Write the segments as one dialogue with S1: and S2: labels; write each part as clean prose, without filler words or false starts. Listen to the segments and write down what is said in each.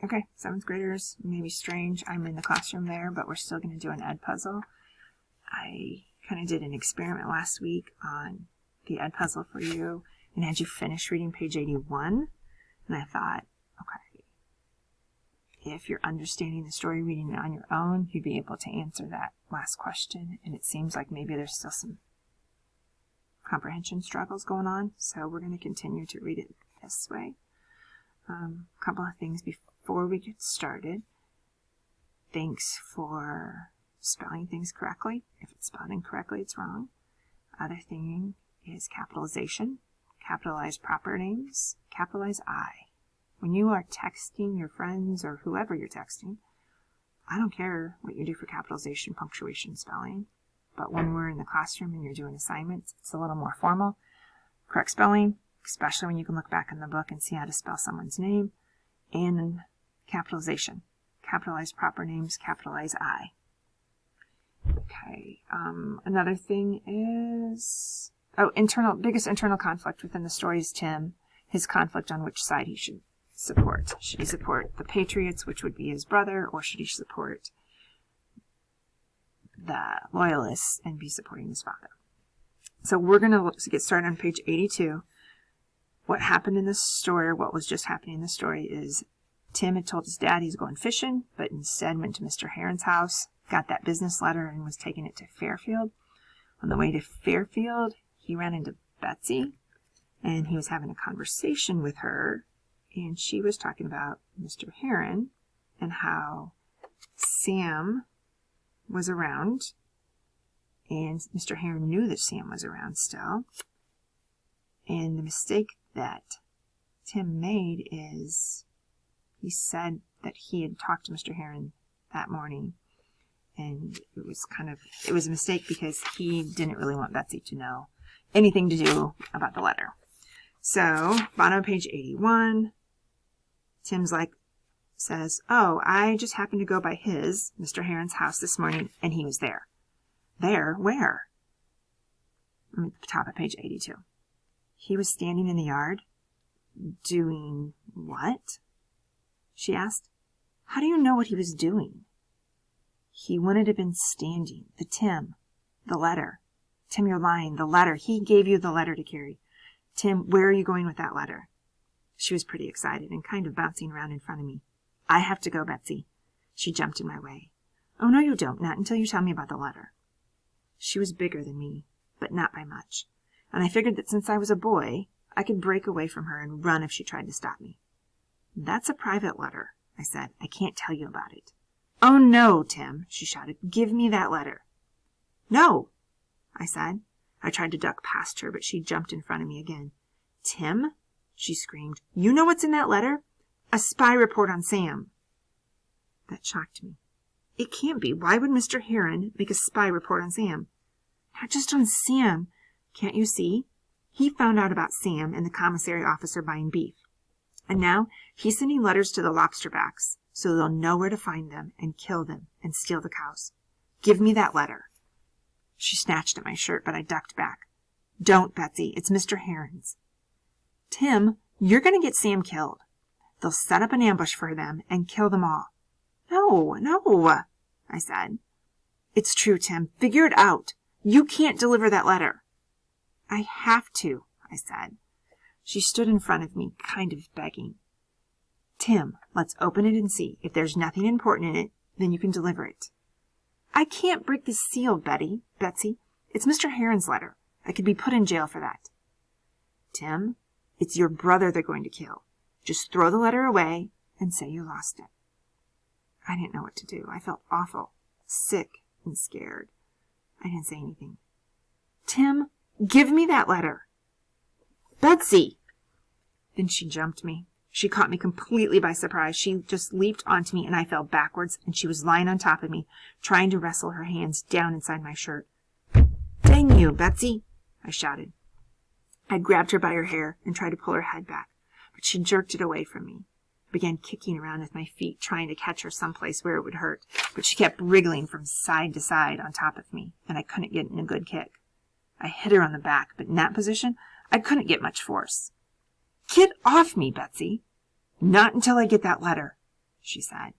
S1: Okay, 7th graders, maybe strange. I'm in the classroom there, but we're still going to do an ed puzzle. I kind of did an experiment last week on the ed puzzle for you and had you finish reading page 81. And I thought, okay, if you're understanding the story, reading it on your own, you'd be able to answer that last question. And it seems like maybe there's still some comprehension struggles going on. So we're going to continue to read it this way. A couple of things before we get started. Thanks for spelling things correctly. If it's spelled incorrectly, it's wrong. Other thing is capitalization. Capitalize proper names. Capitalize I. When you are texting your friends or whoever you're texting, I don't care what you do for capitalization, punctuation, spelling. But when we're in the classroom and you're doing assignments, it's a little more formal. Correct spelling, especially when you can look back in the book and see how to spell someone's name. And capitalization. Capitalize proper names, capitalize I. Okay, another thing is, biggest internal conflict within the story is Tim, his conflict on which side he should support. Should he support the Patriots, which would be his brother, or should he support the Loyalists and be supporting his father? So we're going to get started on page 82. What happened in this story, or what was just happening in the story, is Tim had told his dad he's going fishing, but instead went to Mr. Heron's house, got that business letter, and was taking it to Fairfield. On the way to Fairfield, he ran into Betsy, and he was having a conversation with her, and she was talking about Mr. Heron and how Sam was around, and Mr. Heron knew that Sam was around still. And the mistake that Tim made is he said that he had talked to Mr. Heron that morning, and it was a mistake because he didn't really want Betsy to know anything to do about the letter. So, bottom of page 81, Tim's says, oh, I just happened to go by Mr. Heron's house this morning, and he was there. There? Where? I'm at the top of page 82. He was standing in the yard. Doing what? She asked. How do you know what he was doing? He wouldn't have been standing. The letter. Tim, you're lying. The letter. He gave you the letter to carry. Tim, where are you going with that letter? She was pretty excited and kind of bouncing around in front of me. I have to go, Betsy. She jumped in my way. Oh, no, you don't. Not until you tell me about the letter. She was bigger than me, but not by much. And I figured that since I was a boy, I could break away from her and run if she tried to stop me. That's a private letter, I said. I can't tell you about it. Oh, no, Tim, she shouted. Give me that letter. No, I said. I tried to duck past her, but she jumped in front of me again. Tim, she screamed, you know what's in that letter? A spy report on Sam. That shocked me. It can't be. Why would Mr. Heron make a spy report on Sam? Not just on Sam. Can't you see? He found out about Sam and the commissary officer buying beef. And now he's sending letters to the lobsterbacks so they'll know where to find them and kill them and steal the cows. Give me that letter. She snatched at my shirt, but I ducked back. Don't, Betsy. It's Mr. Heron's. Tim, you're going to get Sam killed. They'll set up an ambush for them and kill them all. No, I said. It's true, Tim. Figure it out. You can't deliver that letter. I have to, I said. She stood in front of me, kind of begging. Tim, let's open it and see. If there's nothing important in it, then you can deliver it. I can't break the seal, Betsy. It's Mr. Heron's letter. I could be put in jail for that. Tim, it's your brother they're going to kill. Just throw the letter away and say you lost it. I didn't know what to do. I felt awful, sick, and scared. I didn't say anything. Tim, give me that letter. Betsy! Then she jumped me. She caught me completely by surprise. She just leaped onto me, and I fell backwards, and she was lying on top of me, trying to wrestle her hands down inside my shirt. Dang you, Betsy! I shouted. I grabbed her by her hair and tried to pull her head back, but she jerked it away from me. I began kicking around with my feet, trying to catch her someplace where it would hurt, but she kept wriggling from side to side on top of me, and I couldn't get in a good kick. I hit her on the back, but in that position, I couldn't get much force. Get off me, Betsy! Not until I get that letter. she said.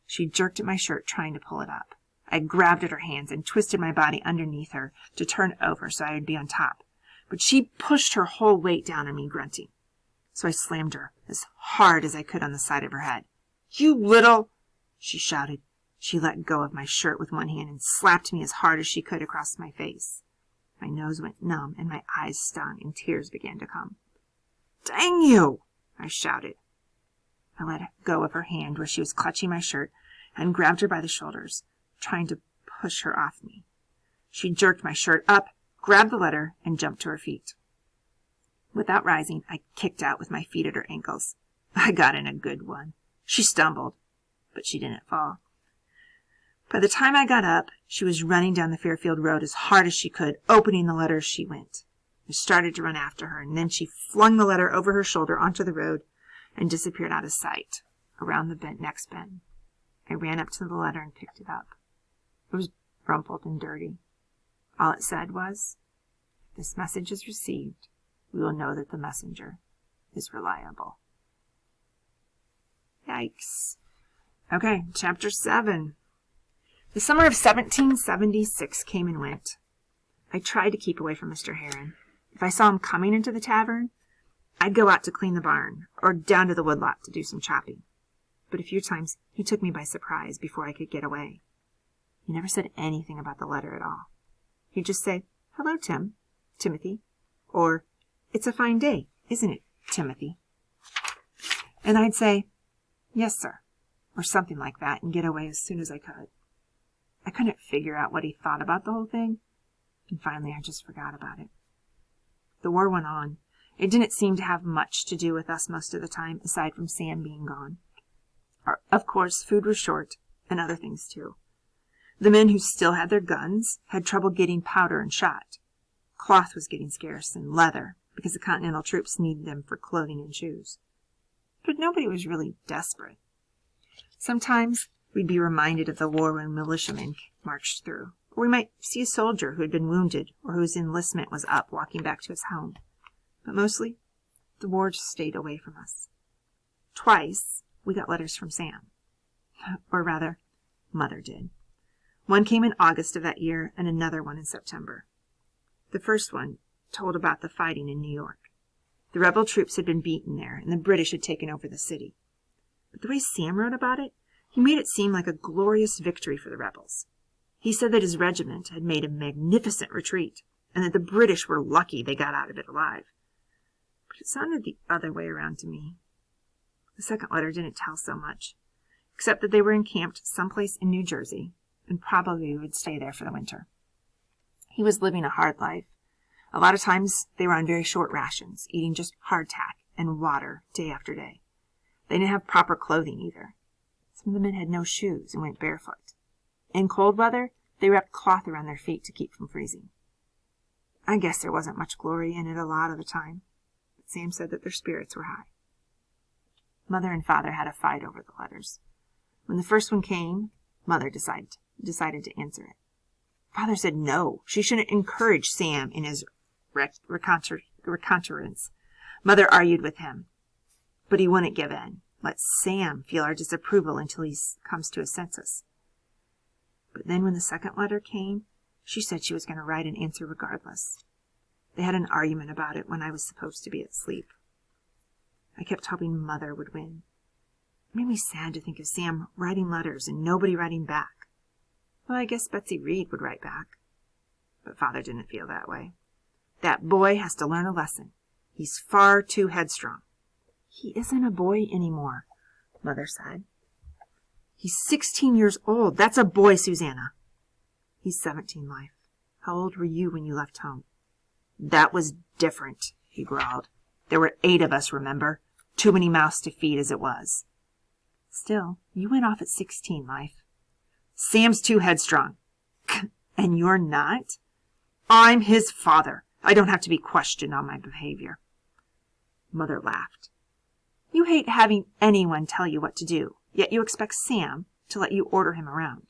S1: She jerked at my shirt, trying to pull it up. I grabbed at her hands and twisted my body underneath her to turn over so I would be on top. But she pushed her whole weight down on me, grunting. So I slammed her as hard as I could on the side of her head. "You little—" she shouted. She let go of my shirt with one hand and slapped me as hard as she could across my face. My nose went numb and my eyes stung and tears began to come. "Dang you!" I shouted. I let go of her hand where she was clutching my shirt and grabbed her by the shoulders, trying to push her off me. She jerked my shirt up, grabbed the letter, and jumped to her feet. Without rising, I kicked out with my feet at her ankles. I got in a good one. She stumbled, but she didn't fall. By the time I got up, she was running down the Fairfield Road as hard as she could, opening the letter as she went. I started to run after her, and then she flung the letter over her shoulder onto the road and disappeared out of sight, around the next bend. I ran up to the letter and picked it up. It was rumpled and dirty. All it said was, "If this message is received, we will know that the messenger is reliable." Yikes. Okay, chapter 7. The summer of 1776 came and went. I tried to keep away from Mr. Heron. If I saw him coming into the tavern, I'd go out to clean the barn, or down to the woodlot to do some chopping. But a few times he took me by surprise before I could get away. He never said anything about the letter at all. He'd just say, "Hello, Timothy," or "It's a fine day, isn't it, Timothy?" And I'd say, "Yes, sir," or something like that, and get away as soon as I could. I couldn't figure out what he thought about the whole thing, and finally I just forgot about it. The war went on. It didn't seem to have much to do with us most of the time, aside from Sam being gone. Of course, food was short, and other things too. The men who still had their guns had trouble getting powder and shot. Cloth was getting scarce, and leather, because the Continental troops needed them for clothing and shoes. But nobody was really desperate. Sometimes we'd be reminded of the war when militiamen marched through, or we might see a soldier who had been wounded or whose enlistment was up walking back to his home. But mostly, the war just stayed away from us. Twice, we got letters from Sam. Or rather, Mother did. One came in August of that year, and another one in September. The first one told about the fighting in New York. The rebel troops had been beaten there, and the British had taken over the city. But the way Sam wrote about it, he made it seem like a glorious victory for the rebels. He said that his regiment had made a magnificent retreat, and that the British were lucky they got out of it alive. But it sounded the other way around to me. The second letter didn't tell so much, except that they were encamped someplace in New Jersey, and probably would stay there for the winter. He was living a hard life. A lot of times they were on very short rations, eating just hardtack and water day after day. They didn't have proper clothing either. Some of the men had no shoes and went barefoot. In cold weather, they wrapped cloth around their feet to keep from freezing. I guess there wasn't much glory in it a lot of the time, but Sam said that their spirits were high. Mother and Father had a fight over the letters. When the first one came, Mother decided to answer it. Father said no, she shouldn't encourage Sam in his reconnaissance. Mother argued with him, but he wouldn't give in. Let Sam feel our disapproval until he comes to his senses. But then when the second letter came, she said she was going to write an answer regardless. They had an argument about it when I was supposed to be asleep. I kept hoping Mother would win. It made me sad to think of Sam writing letters and nobody writing back. Well, I guess Betsy Reed would write back. But Father didn't feel that way. That boy has to learn a lesson. He's far too headstrong. He isn't a boy anymore, Mother said. He's 16 years old. That's a boy, Susanna. He's 17, Life. How old were you when you left home? That was different, he growled. There were 8 of us, remember? Too many mouths to feed as it was. Still, you went off at 16, Life. Sam's too headstrong. And you're not? I'm his father. I don't have to be questioned on my behavior. Mother laughed. You hate having anyone tell you what to do, yet you expect Sam to let you order him around.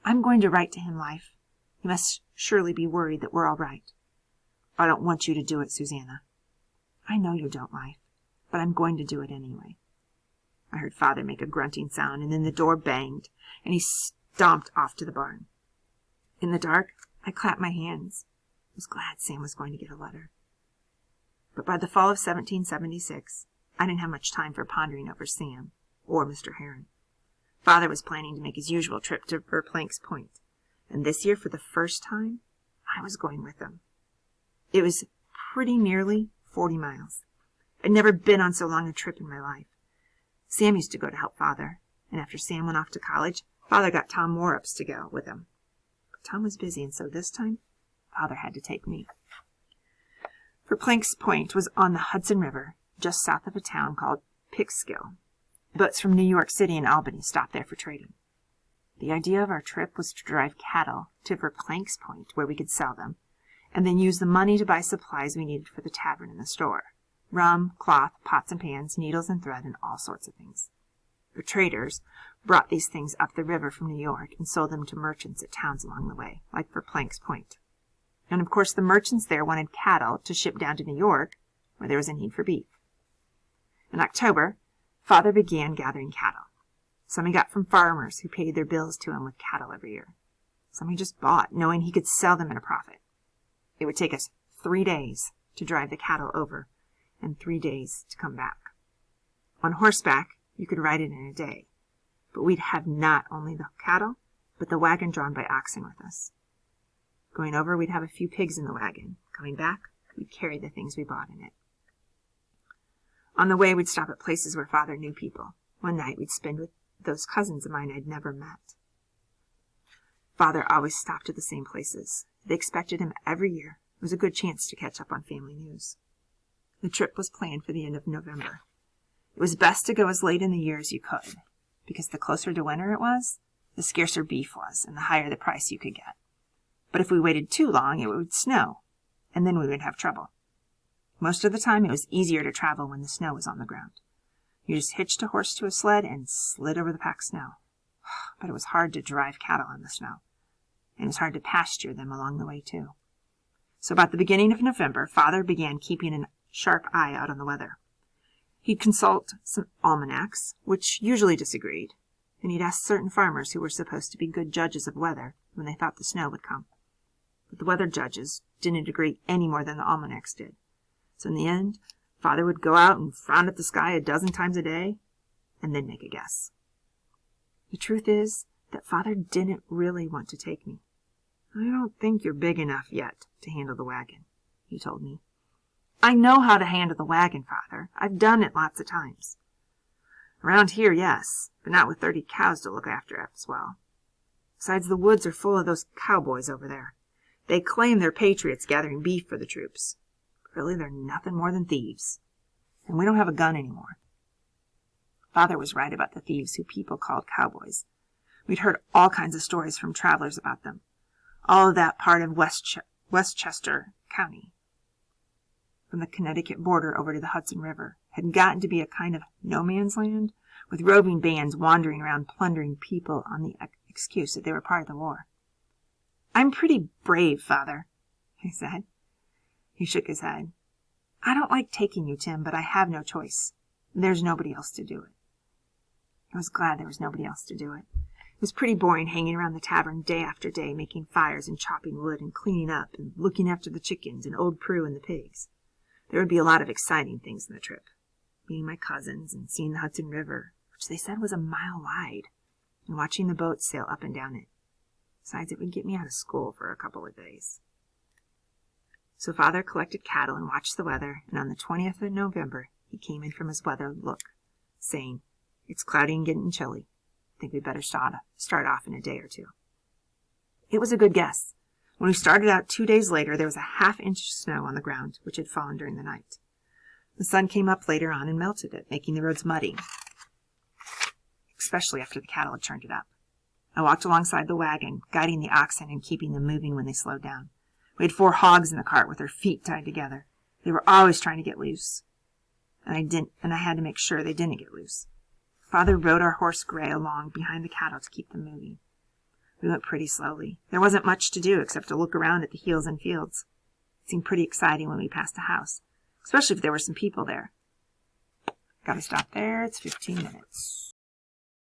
S1: I'm going to write to him, Life. He must surely be worried that we're all right. I don't want you to do it, Susanna. I know you don't, Life, but I'm going to do it anyway. I heard Father make a grunting sound, and then the door banged, and he stomped off to the barn. In the dark, I clapped my hands. I was glad Sam was going to get a letter. But by the fall of 1776, I didn't have much time for pondering over Sam or Mr. Heron. Father was planning to make his usual trip to Verplank's Point, and this year, for the first time, I was going with him. It was pretty nearly 40 miles. I'd never been on so long a trip in my life. Sam used to go to help Father, and after Sam went off to college, Father got Tom Morups to go with him. But Tom was busy, and so this time, Father had to take me. Verplank's Point was on the Hudson River, just south of a town called Peekskill. Boats from New York City and Albany stopped there for trading. The idea of our trip was to drive cattle to Verplank's Point, where we could sell them, and then use the money to buy supplies we needed for the tavern and the store. Rum, cloth, pots and pans, needles and thread, and all sorts of things. The traders brought these things up the river from New York and sold them to merchants at towns along the way, like Verplank's Point. And of course the merchants there wanted cattle to ship down to New York, where there was a need for beef. In October, Father began gathering cattle. Some he got from farmers who paid their bills to him with cattle every year. Some he just bought, knowing he could sell them at a profit. It would take us 3 days to drive the cattle over, and 3 days to come back. On horseback, you could ride it in a day, but we'd have not only the cattle, but the wagon drawn by oxen with us. Going over, we'd have a few pigs in the wagon. Coming back, we'd carry the things we bought in it. On the way, we'd stop at places where Father knew people. One night, we'd spend with those cousins of mine I'd never met. Father always stopped at the same places. They expected him every year. It was a good chance to catch up on family news. The trip was planned for the end of November. It was best to go as late in the year as you could, because the closer to winter it was, the scarcer beef was, and the higher the price you could get. But if we waited too long, it would snow, and then we would have trouble. Most of the time, it was easier to travel when the snow was on the ground. You just hitched a horse to a sled and slid over the packed snow. But it was hard to drive cattle on the snow, and it was hard to pasture them along the way, too. So about the beginning of November, Father began keeping a sharp eye out on the weather. He'd consult some almanacs, which usually disagreed, and he'd ask certain farmers who were supposed to be good judges of weather when they thought the snow would come. But the weather judges didn't agree any more than the almanacs did. So in the end, Father would go out and frown at the sky a dozen times a day, and then make a guess. The truth is that Father didn't really want to take me. "I don't think you're big enough yet to handle the wagon," he told me. "I know how to handle the wagon, Father. I've done it lots of times." "Around here, yes, but not with 30 cows to look after as well. Besides, the woods are full of those cowboys over there. They claim they're patriots gathering beef for the troops. But really, they're nothing more than thieves. And we don't have a gun anymore." Father was right about the thieves who people called cowboys. We'd heard all kinds of stories from travelers about them. All of that part of Westchester County, from the Connecticut border over to the Hudson River, had gotten to be a kind of no-man's land, with roving bands wandering around plundering people on the excuse that they were part of the war. "I'm pretty brave, Father," I said. He shook his head. "I don't like taking you, Tim, but I have no choice. There's nobody else to do it." I was glad there was nobody else to do it. It was pretty boring hanging around the tavern day after day, making fires and chopping wood and cleaning up and looking after the chickens and old Prue and the pigs. There would be a lot of exciting things in the trip. Meeting my cousins and seeing the Hudson River, which they said was a mile wide, and watching the boats sail up and down it. Besides, it would get me out of school for a couple of days. So Father collected cattle and watched the weather, and on the 20th of November, he came in from his weather look, saying, "It's cloudy and getting chilly. I think we'd better start off in a day or two." It was a good guess. When we started out 2 days later, there was a half-inch of snow on the ground, which had fallen during the night. The sun came up later on and melted it, making the roads muddy, especially after the cattle had churned it up. I walked alongside the wagon, guiding the oxen and keeping them moving when they slowed down. We had 4 hogs in the cart with their feet tied together. They were always trying to get loose, and I had to make sure they didn't get loose. Father rode our horse Gray along behind the cattle to keep them moving. We went pretty slowly. There wasn't much to do except to look around at the hills and fields. It seemed pretty exciting when we passed a house, especially if there were some people there. Got to stop there. It's 15 minutes.